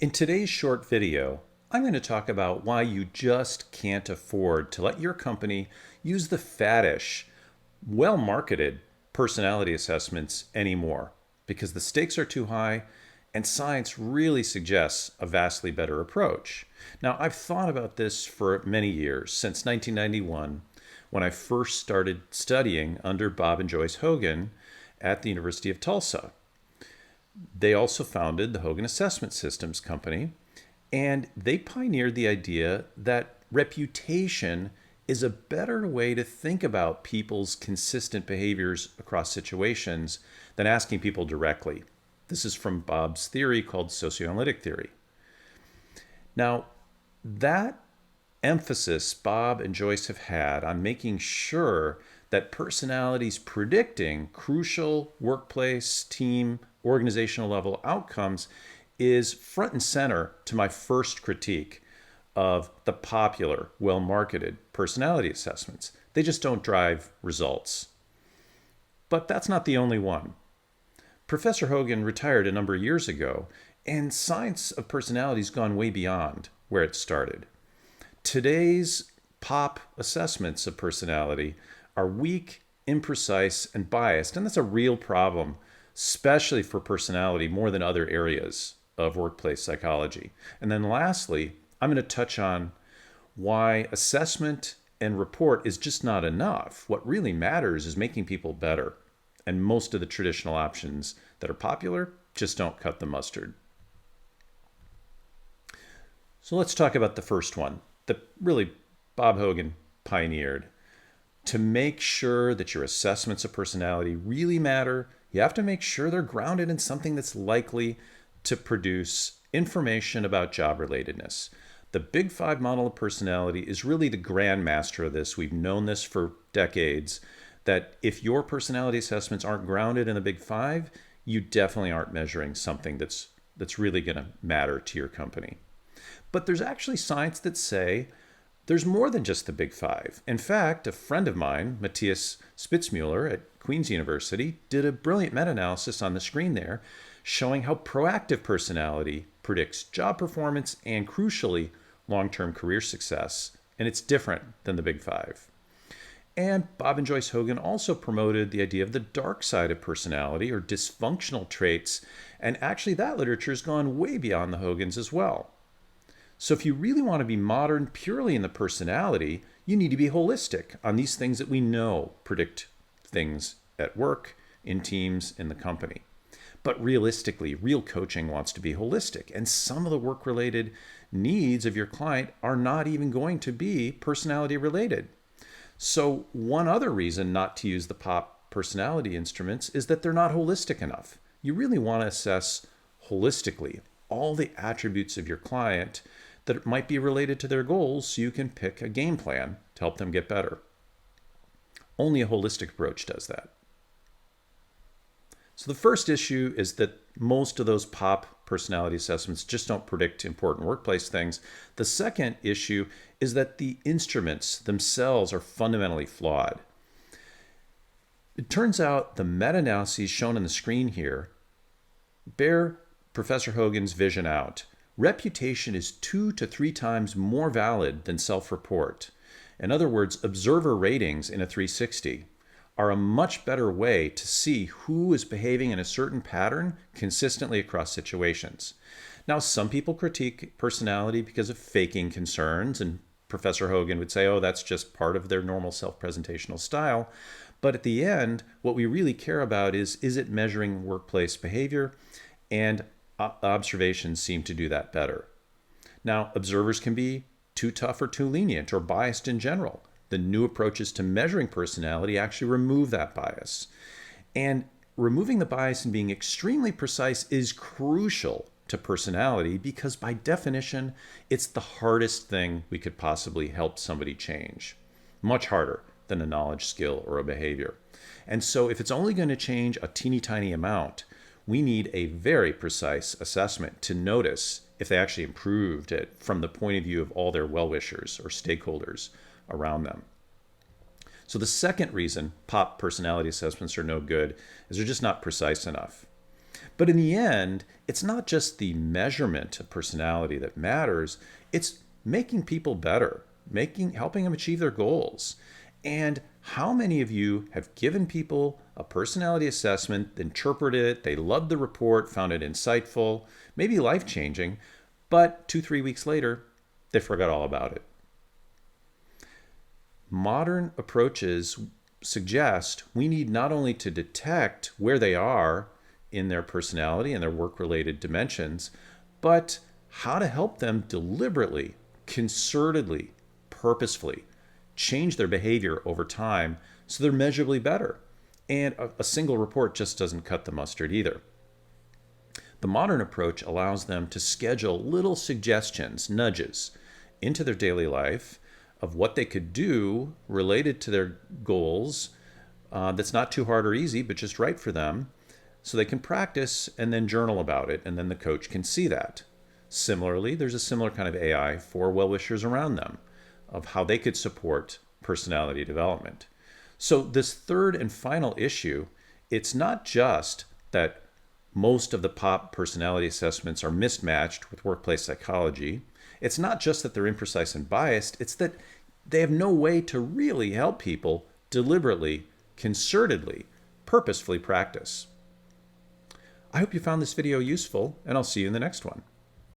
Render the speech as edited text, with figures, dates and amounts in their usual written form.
In today's short video, I'm going to talk about why you just can't afford to let your company use the faddish, well-marketed personality assessments anymore because the stakes are too high and science really suggests a vastly better approach. Now, I've thought about this for many years, since 1991, when I first started studying under Bob and Joyce Hogan at the University of Tulsa. They also founded the Hogan Assessment Systems Company, and they pioneered the idea that reputation is a better way to think about people's consistent behaviors across situations than asking people directly. This is from Bob's theory called socioanalytic theory. Now, that emphasis Bob and Joyce have had on making sure that personalities predicting crucial workplace, team, organizational level outcomes is front and center to my first critique of the popular, well-marketed personality assessments. They just don't drive results. But that's not the only one. Professor Hogan retired a number of years ago, and science of personality has gone way beyond where it started. Today's pop assessments of personality are weak, imprecise, and biased, and that's a real problem, especially for personality more than other areas of workplace psychology. And then lastly, I'm going to touch on why assessment and report is just not enough. What really matters is making people better. And most of the traditional options that are popular just don't cut the mustard. So let's talk about the first one that really Bob Hogan pioneered. To make sure that your assessments of personality really matter, you have to make sure they're grounded in something that's likely to produce information about job relatedness. The Big Five model of personality is really the grandmaster of this. We've known this for decades, that if your personality assessments aren't grounded in the Big Five, you definitely aren't measuring something that's really going to matter to your company. But there's actually science that say there's more than just the Big Five. In fact, a friend of mine, Matthias Spitzmuller at Queen's University, did a brilliant meta-analysis on the screen there showing how proactive personality predicts job performance and, crucially, long-term career success. And it's different than the Big Five. And Bob and Joyce Hogan also promoted the idea of the dark side of personality, or dysfunctional traits, and actually that literature has gone way beyond the Hogans as well. So if you really want to be modern purely in the personality, you need to be holistic on these things that we know predict things at work, in teams, in the company. But realistically, real coaching wants to be holistic, and some of the work-related needs of your client are not even going to be personality related. So one other reason not to use the POP personality instruments is that they're not holistic enough. You really want to assess holistically all the attributes of your client that might be related to their goals so you can pick a game plan to help them get better. Only a holistic approach does that. So the first issue is that most of those POP personality assessments just don't predict important workplace things. The second issue is that the instruments themselves are fundamentally flawed. It turns out the meta-analyses shown on the screen here bear Professor Hogan's vision out. Reputation is 2 to 3 times more valid than self-report. In other words, observer ratings in a 360 are a much better way to see who is behaving in a certain pattern consistently across situations. Now, some people critique personality because of faking concerns, and Professor Hogan would say, oh, that's just part of their normal self-presentational style. But at the end, what we really care about is it measuring workplace behavior? And observations seem to do that better. Now, observers can be too tough or too lenient or biased in general. The new approaches to measuring personality actually remove that bias. And removing the bias and being extremely precise is crucial to personality because by definition, it's the hardest thing we could possibly help somebody change. Much harder than a knowledge, skill, or a behavior. And so if it's only going to change a teeny tiny amount, we need a very precise assessment to notice if they actually improved it from the point of view of all their well-wishers or stakeholders around them. So the second reason POP personality assessments are no good is they're just not precise enough. But in the end, it's not just the measurement of personality that matters, it's making people better, helping them achieve their goals. And how many of you have given people a personality assessment, interpreted it, they loved the report, found it insightful, maybe life-changing, but 2-3 weeks later, they forgot all about it? Modern approaches suggest we need not only to detect where they are in their personality and their work-related dimensions, but how to help them deliberately, concertedly, purposefully change their behavior over time so they're measurably better. And a single report just doesn't cut the mustard either. The modern approach allows them to schedule little suggestions, nudges, into their daily life of what they could do related to their goals that's not too hard or easy, but just right for them, so they can practice and then journal about it, and then the coach can see that. Similarly, there's a similar kind of AI for well-wishers around them of how they could support personality development. So this third and final issue, it's not just that most of the pop personality assessments are mismatched with workplace psychology. It's not just that they're imprecise and biased, it's that they have no way to really help people deliberately, concertedly, purposefully practice. I hope you found this video useful, and I'll see you in the next one.